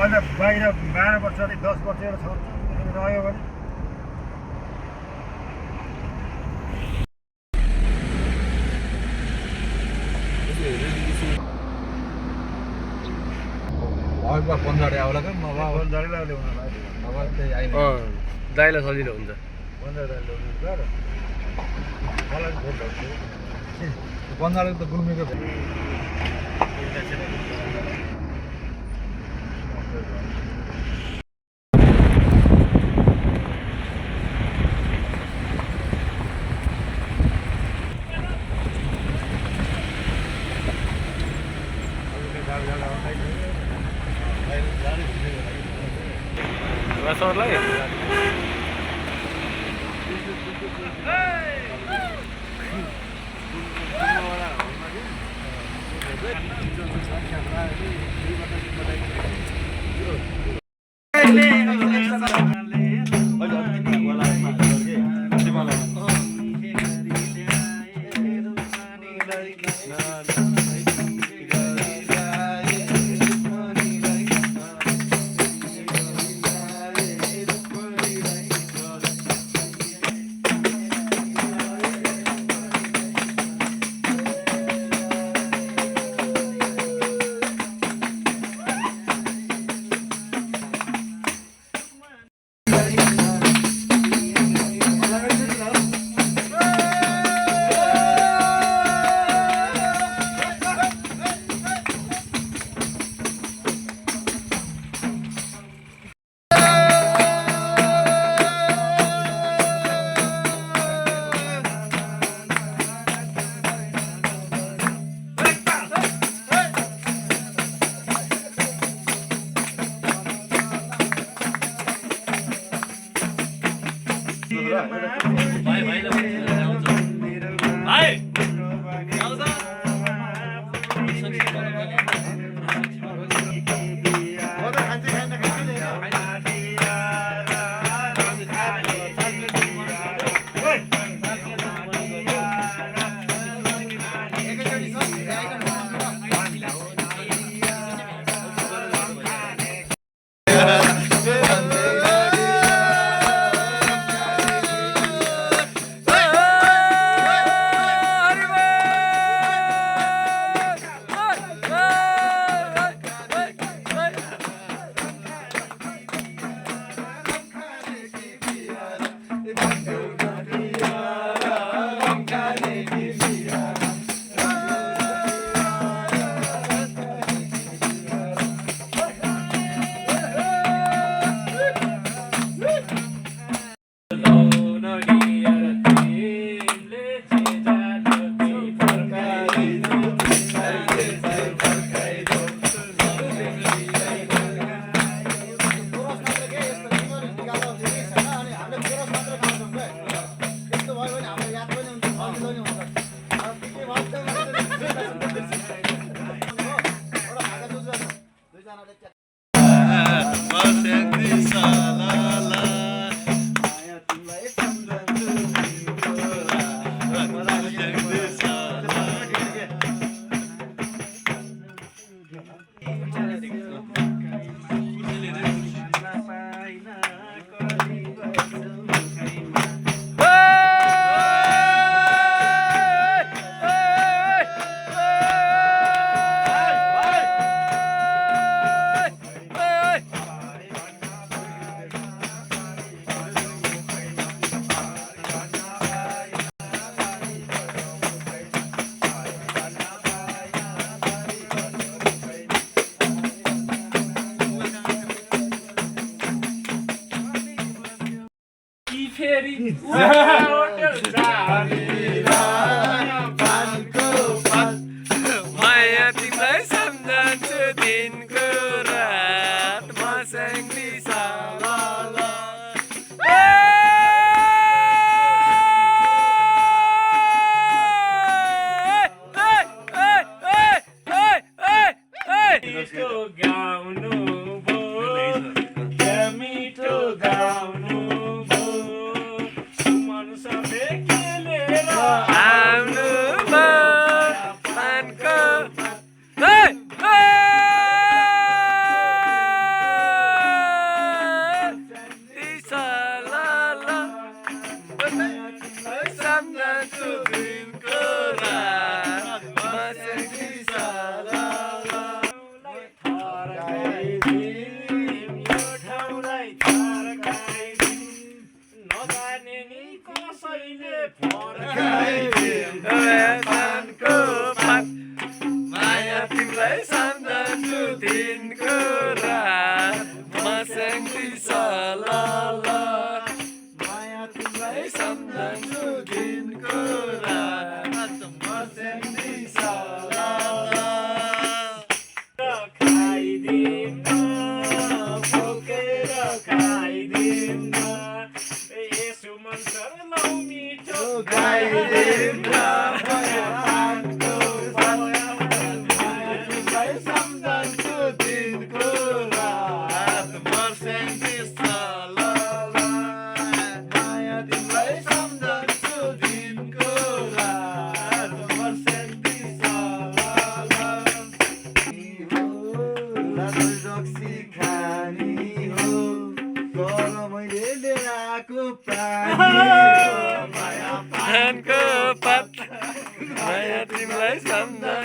अझ बाहिर 12 वर्षदेखि 10 वर्ष एउटा छोरा रह्यो भने पन्जाडे आउला क्या पन्जाडीलाई ल्याउनु दाइलाई सजिलो हुन्छ पन्जाडे त गुल्मीको सरलाई माया तिमीलाई सम्झन्छु दिनको रात मसँगै साला गाउनु मिठो गाउनु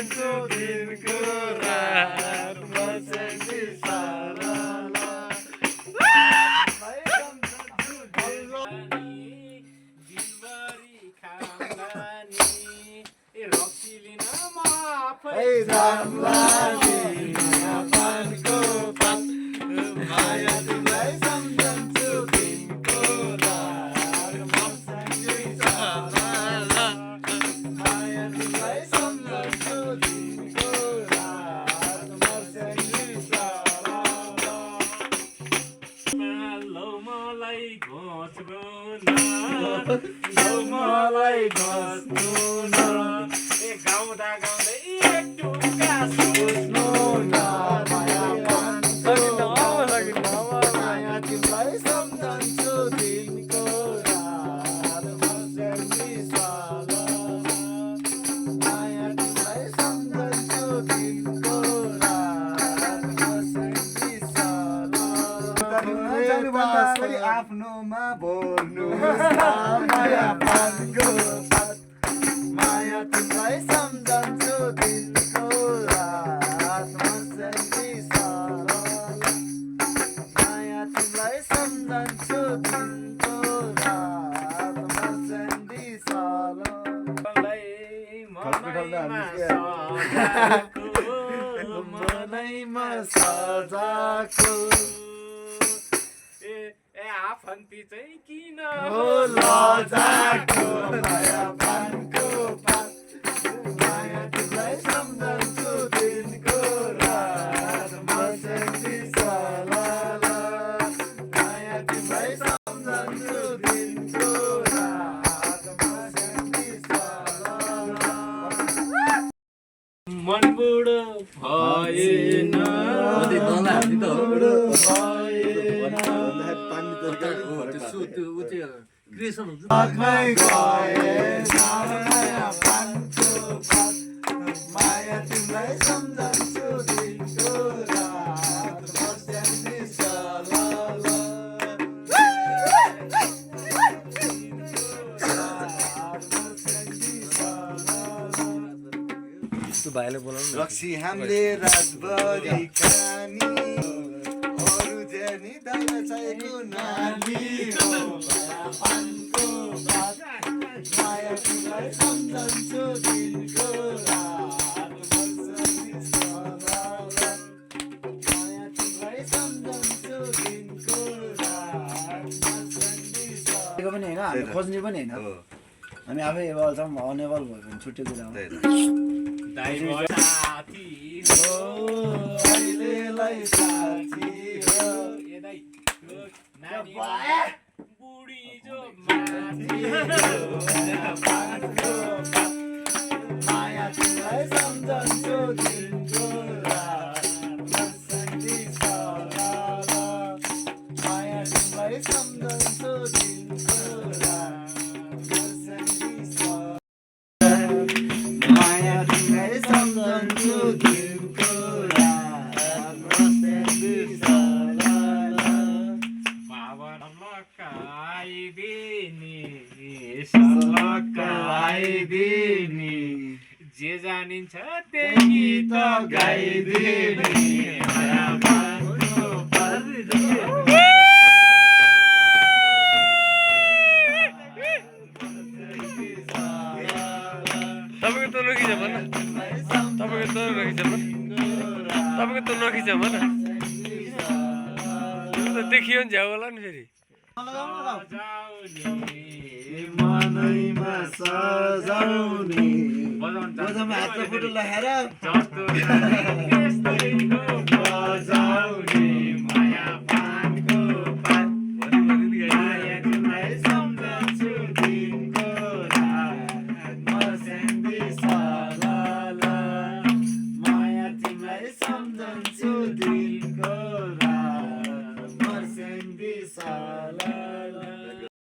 सम्झन्छु दिनको रात मर्स्याङ्गी सालाला दिनभरि खामलानी रक्सी लिन म आफै जामलानी नयाँ पानको पात माया तिमीलाई सम्झन्छु दिनको रात मर्स्याङ्गी सालाला माया तिमीलाई सम्झन्छु दिनको रात मर्स्याङ्गी सालाला लौ मलाई घोच्नु न गाउँदा गाउँदै एक टुक्का सोच्नु न माया माया तिमीलाई सम्झन्छु दिनको रात मर्स्याङ्गी सालाला माया तिमीलाई सम्झन्छु दिनको रात मर्स्याङ्गी सालाला आफ्नोमा बोल्नु माया पानको पात माया तिमीलाई सम्झन्छु दिनको रात मर्स्याङ्गी सालाला माया तिमीलाई सम्झन्छु दिनको रात मर्स्याङ्गी सालाला मनैमा सजाको आफन्ती चाहिँ किन हो लजाको माया पानको पात माया तिमीलाई सम्झन्छु दिनको रात मर्स्याङ्गी सालाला माया तिमीलाई सम्झन्छु दिनको रात मर्स्याङ्गी सालाला मन बुढो भएन माया तिमीलाई सम्झन्छु दिनको रात मर्स्याङ्गी सालाला रक्सी हामीले रातभरि खानी अरू ज्यानी दाना चाहिएको नानी पानको पात माया तिमीलाई सम्झन्छु दिनको रात मर्स्याङ्गी सालाला माया तिमीलाई सम्झन्छु दिनको रात मर्स्याङ्गी सालाला पनि होइन हामी खोज्ने पनि होइन हामी आफै एबल छौँ अनेबल भयो भने छुट्टै कुरा हो साथी हो अहिलेलाई साथी हो नानी बुढी जो माथि पानको पात माया तिमीलाई सम्झन्छु दिनको रात मर्स्याङ्गी सालाला माया तिमीलाई सम्झन्छु दिनको रात मर्स्याङ्गी सालाला माया तिमीलाई सम्झन्छु दिनको रात मर्स्याङ्गी सालाला आइदिने जे जानिन्छ त्यही त गाइदिने माया पानको पात तपाईँको त नखिच भन तपाईँको त नखिच भन तपाईँको त नखिच भन त देखियो नि झ्याउ होला नि फेरि मनैमा सजाउने हात फोटो लगाएर बजाउने माया पानको पात माया तिमीलाई सम्झन्छु दिनको रात मर्स्याङ्गी सालाला माया तिमीलाई सम्झन्छु दिनको रात मर्स्याङ्गी सालाला